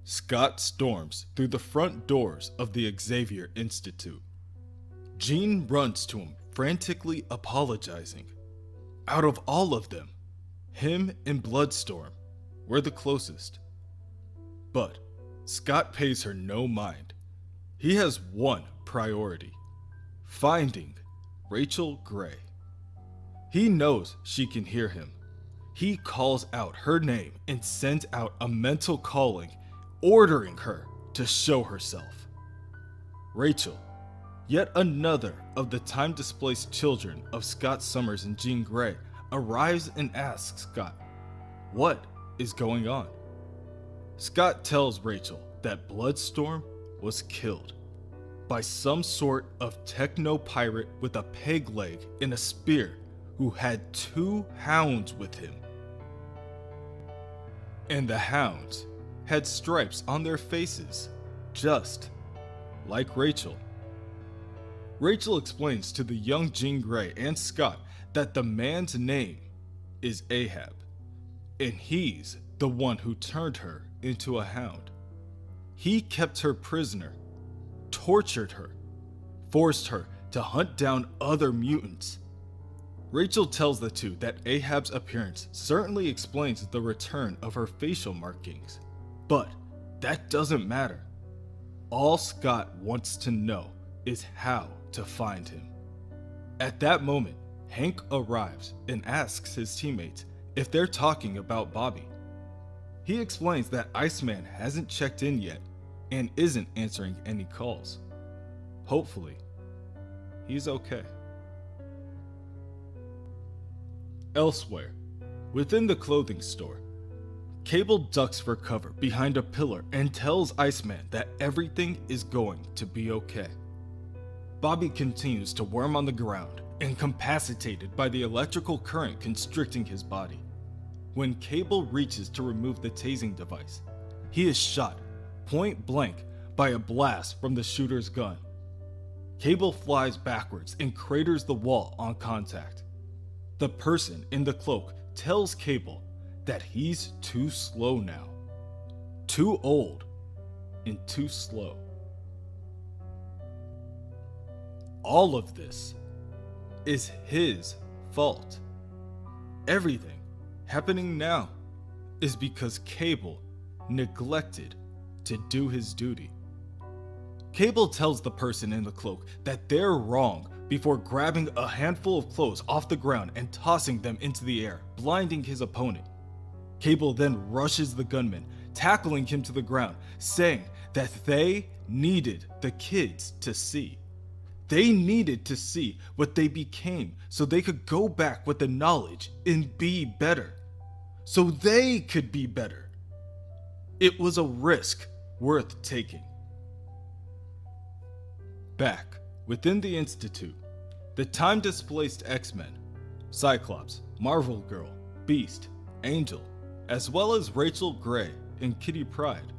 Scott storms through the front doors of the Xavier Institute. Jean runs to him, frantically apologizing. Out of all of them, him and Bloodstorm were the closest. But Scott pays her no mind. He has one priority: finding Rachel Gray. He knows she can hear him. He calls out her name and sends out a mental calling, ordering her to show herself. Rachel, yet another of the time-displaced children of Scott Summers and Jean Grey, arrives and asks Scott, what is going on? Scott tells Rachel that Bloodstorm was killed by some sort of techno-pirate with a peg leg and a spear who had 2 hounds with him. And the hounds had stripes on their faces, just like Rachel. Rachel explains to the young Jean Grey and Scott that the man's name is Ahab, and he's the one who turned her into a hound. He kept her prisoner, tortured her, forced her to hunt down other mutants. Rachel tells the two that Ahab's appearance certainly explains the return of her facial markings, but that doesn't matter. All Scott wants to know is how to find him. At that moment, Hank arrives and asks his teammates if they're talking about Bobby. He explains that Iceman hasn't checked in yet and isn't answering any calls. Hopefully, he's okay. Elsewhere, within the clothing store, Cable ducks for cover behind a pillar and tells Iceman that everything is going to be okay. Bobby continues to worm on the ground, incapacitated by the electrical current constricting his body. When Cable reaches to remove the tasing device, he is shot point blank by a blast from the shooter's gun. Cable flies backwards and craters the wall on contact. The person in the cloak tells Cable that he's too slow now. Too old and too slow. All of this is his fault. Everything happening now is because Cable neglected to do his duty. Cable tells the person in the cloak that they're wrong before grabbing a handful of clothes off the ground and tossing them into the air, blinding his opponent. Cable then rushes the gunman, tackling him to the ground, saying that they needed the kids to see. They needed to see what they became so they could go back with the knowledge and be better. So they could be better. It was a risk worth taking. Back within the Institute, the time-displaced X-Men, Cyclops, Marvel Girl, Beast, Angel, as well as Rachel Gray and Kitty Pryde,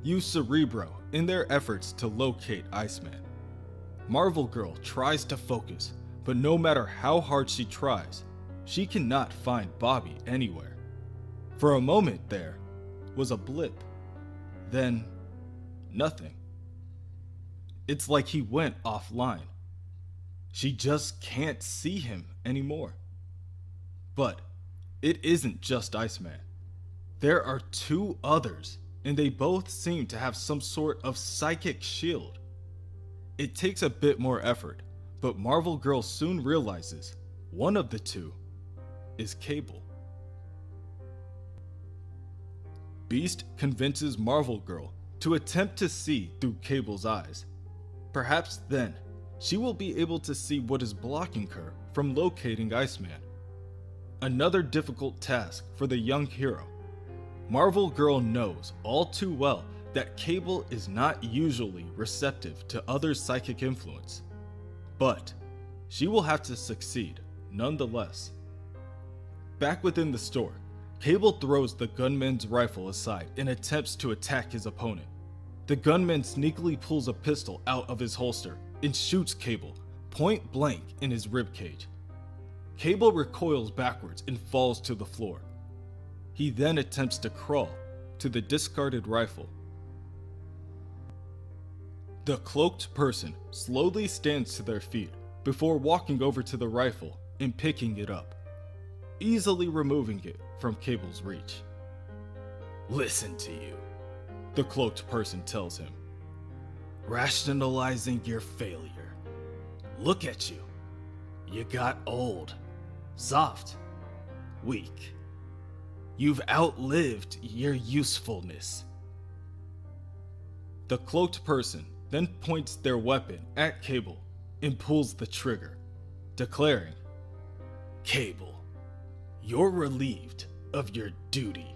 use Cerebro in their efforts to locate Iceman. Marvel Girl tries to focus, but no matter how hard she tries, she cannot find Bobby anywhere. For a moment there was a blip, then nothing. It's like he went offline. She just can't see him anymore. But it isn't just Iceman. There are 2 others, and they both seem to have some sort of psychic shield. It takes a bit more effort, but Marvel Girl soon realizes one of the 2 is Cable. Beast convinces Marvel Girl to attempt to see through Cable's eyes. Perhaps then, she will be able to see what is blocking her from locating Iceman. Another difficult task for the young hero. Marvel Girl knows all too well that Cable is not usually receptive to other psychic influence, but she will have to succeed nonetheless. Back within the store, Cable throws the gunman's rifle aside and attempts to attack his opponent. The gunman sneakily pulls a pistol out of his holster and shoots Cable point blank in his ribcage. Cable recoils backwards and falls to the floor. He then attempts to crawl to the discarded rifle, The cloaked person slowly stands to their feet before walking over to the rifle and picking it up, easily removing it from Cable's reach. "Listen to you," the cloaked person tells him. "Rationalizing your failure. Look at you. You got old, soft, weak. You've outlived your usefulness." The cloaked person then points their weapon at Cable and pulls the trigger, declaring, "Cable, you're relieved of your duty."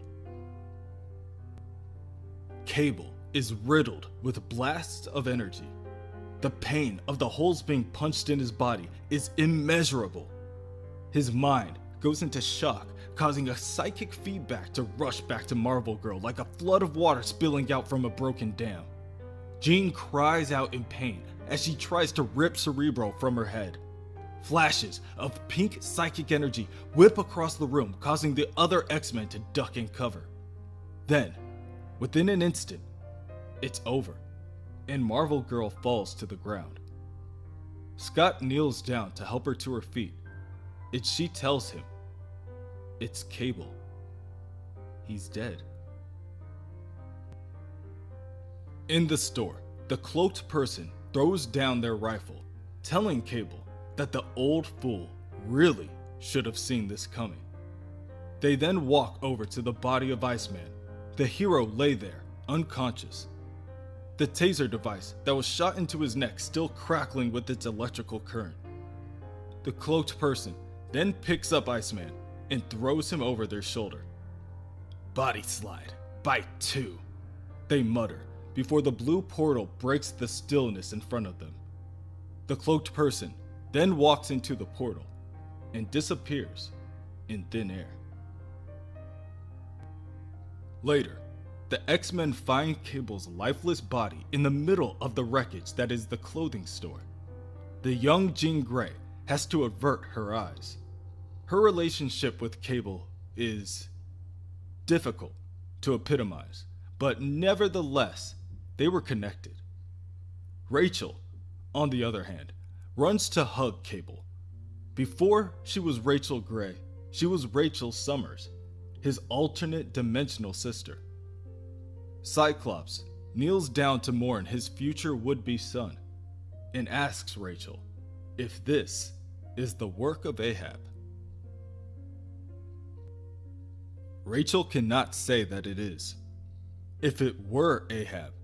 Cable is riddled with blasts of energy. The pain of the holes being punched in his body is immeasurable. His mind goes into shock, causing a psychic feedback to rush back to Marvel Girl like a flood of water spilling out from a broken dam. Jean cries out in pain as she tries to rip Cerebro from her head. Flashes of pink psychic energy whip across the room, causing the other X-Men to duck and cover. Then, within an instant, it's over, and Marvel Girl falls to the ground. Scott kneels down to help her to her feet, and she tells him, "It's Cable. He's dead." In the store, the cloaked person throws down their rifle, telling Cable that the old fool really should have seen this coming. They then walk over to the body of Iceman. The hero lay there, unconscious. The taser device that was shot into his neck still crackling with its electrical current. The cloaked person then picks up Iceman and throws him over their shoulder. "Body slide, bite 2, they mutter before the blue portal breaks the stillness in front of them. The cloaked person then walks into the portal and disappears in thin air. Later, the X-Men find Cable's lifeless body in the middle of the wreckage that is the clothing store. The young Jean Grey has to avert her eyes. Her relationship with Cable is difficult to epitomize, but nevertheless, they were connected. Rachel, on the other hand, runs to hug Cable. Before she was Rachel Grey, she was Rachel Summers, his alternate dimensional sister. Cyclops kneels down to mourn his future would-be son and asks Rachel if this is the work of Ahab. Rachel cannot say that it is. If it were Ahab,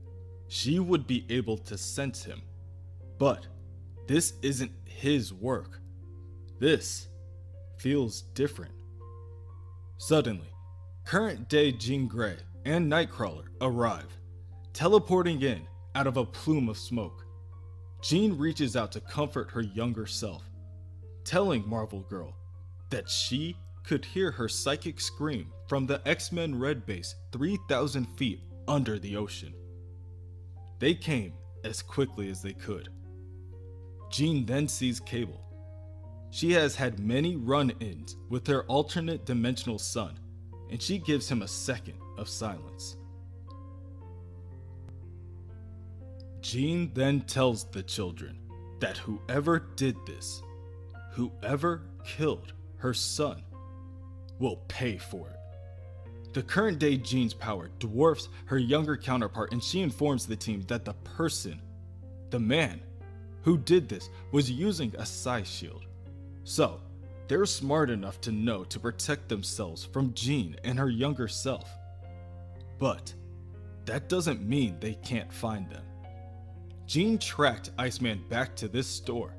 she would be able to sense him. But this isn't his work. This feels different. Suddenly, current-day Jean Grey and Nightcrawler arrive, teleporting in out of a plume of smoke. Jean reaches out to comfort her younger self, telling Marvel Girl that she could hear her psychic scream from the X-Men Red Base 3,000 feet under the ocean. They came as quickly as they could. Jean then sees Cable. She has had many run-ins with her alternate dimensional son, and she gives him a second of silence. Jean then tells the children that whoever did this, whoever killed her son, will pay for it. The current day Jean's power dwarfs her younger counterpart, and she informs the team that the person, the man, who did this was using a psi shield. So, they're smart enough to know to protect themselves from Jean and her younger self. But that doesn't mean they can't find them. Jean tracked Iceman back to this store,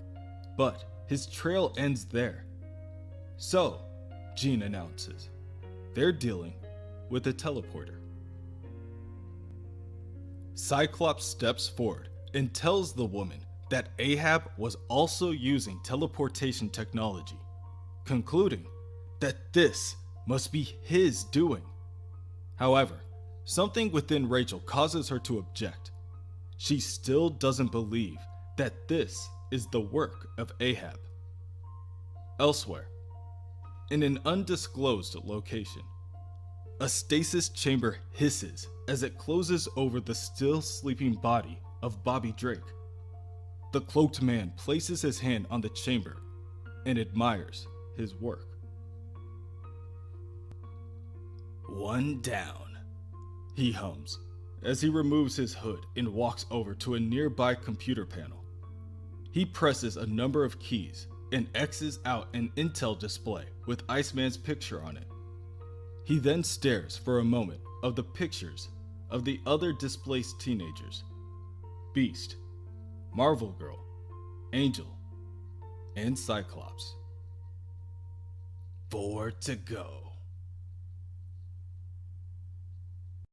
but his trail ends there. So, Jean announces, they're dealing with a teleporter. Cyclops steps forward and tells the woman that Ahab was also using teleportation technology, concluding that this must be his doing. However, something within Rachel causes her to object. She still doesn't believe that this is the work of Ahab. Elsewhere, in an undisclosed location, a stasis chamber hisses as it closes over the still sleeping body of Bobby Drake. The cloaked man places his hand on the chamber and admires his work. "One down," he hums as he removes his hood and walks over to a nearby computer panel. He presses a number of keys and X's out an intel display with Iceman's picture on it. He then stares for a moment of the pictures of the other displaced teenagers: Beast, Marvel Girl, Angel, and Cyclops. 4 to go.